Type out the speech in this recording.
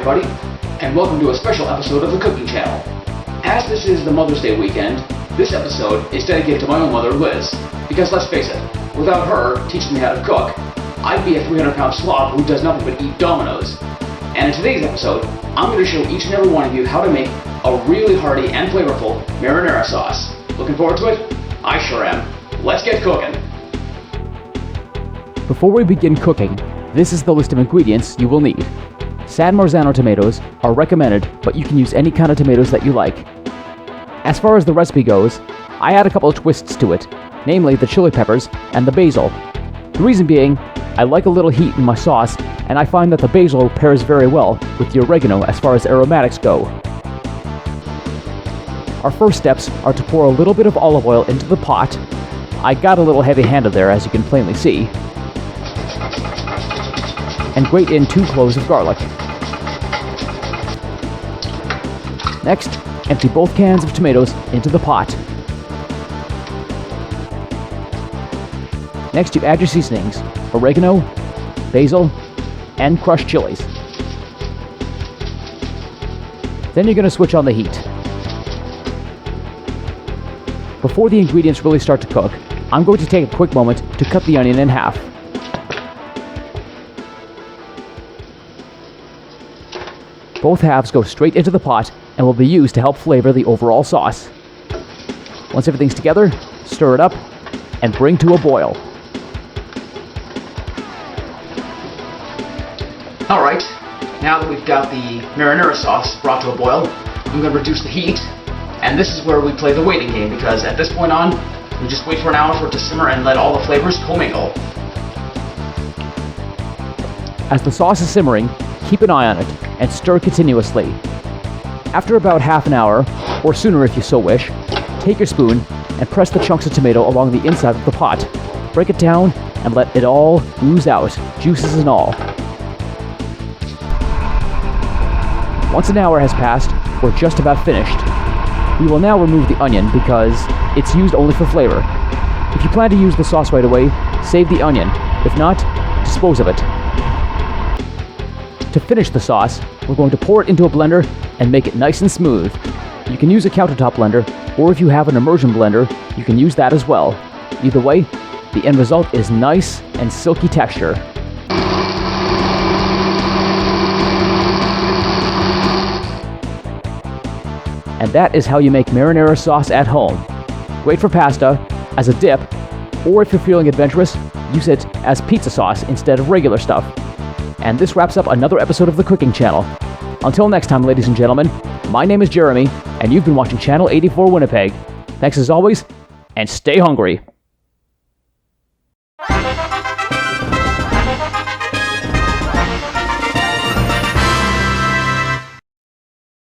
everybody, and welcome to a special episode of the Cooking Channel. As this is the Mother's Day weekend, this episode is dedicated to my own mother, Liz, because let's face it, without her teaching me how to cook, I'd be a 300-pound slob who does nothing but eat Dominoes. And in today's episode, I'm going to show each and every one of you how to make a really hearty and flavorful marinara sauce. Looking forward to it? I sure am. Let's get cooking. Before we begin cooking, this is the list of ingredients you will need. San Marzano tomatoes are recommended, but you can use any kind of tomatoes that you like. As far as the recipe goes, I add a couple of twists to it, namely the chili peppers and the basil. The reason being, I like a little heat in my sauce, and I find that the basil pairs very well with the oregano as far as aromatics go. Our first steps are to pour a little bit of olive oil into the pot. I got a little heavy-handed there, as you can plainly see. And grate in 2 cloves of garlic. Next, empty both cans of tomatoes into the pot. Next, you add your seasonings, oregano, basil, and crushed chilies. Then you're going to switch on the heat. Before the ingredients really start to cook, I'm going to take a quick moment to cut the onion in half. Both halves go straight into the pot and will be used to help flavor the overall sauce. Once everything's together, stir it up and bring to a boil. Alright, now that we've got the marinara sauce brought to a boil, I'm going to reduce the heat, and this is where we play the waiting game, because at this point on, we just wait for an hour for it to simmer and let all the flavors commingle. As the sauce is simmering, keep an eye on it and stir continuously. After about half an hour, or sooner if you so wish, take your spoon and press the chunks of tomato along the inside of the pot. Break it down and let it all ooze out, juices and all. Once an hour has passed, we're just about finished. We will now remove the onion because it's used only for flavor. If you plan to use the sauce right away, save the onion. If not, dispose of it. To finish the sauce, we're going to pour it into a blender and make it nice and smooth. You can use a countertop blender, or if you have an immersion blender, you can use that as well. Either way, the end result is nice and silky texture. And that is how you make marinara sauce at home. Great for pasta, as a dip, or if you're feeling adventurous, use it as pizza sauce instead of regular stuff. And this wraps up another episode of the Cooking Channel. Until next time, ladies and gentlemen, my name is Jeremy, and you've been watching Channel 84 Winnipeg. Thanks as always, and stay hungry.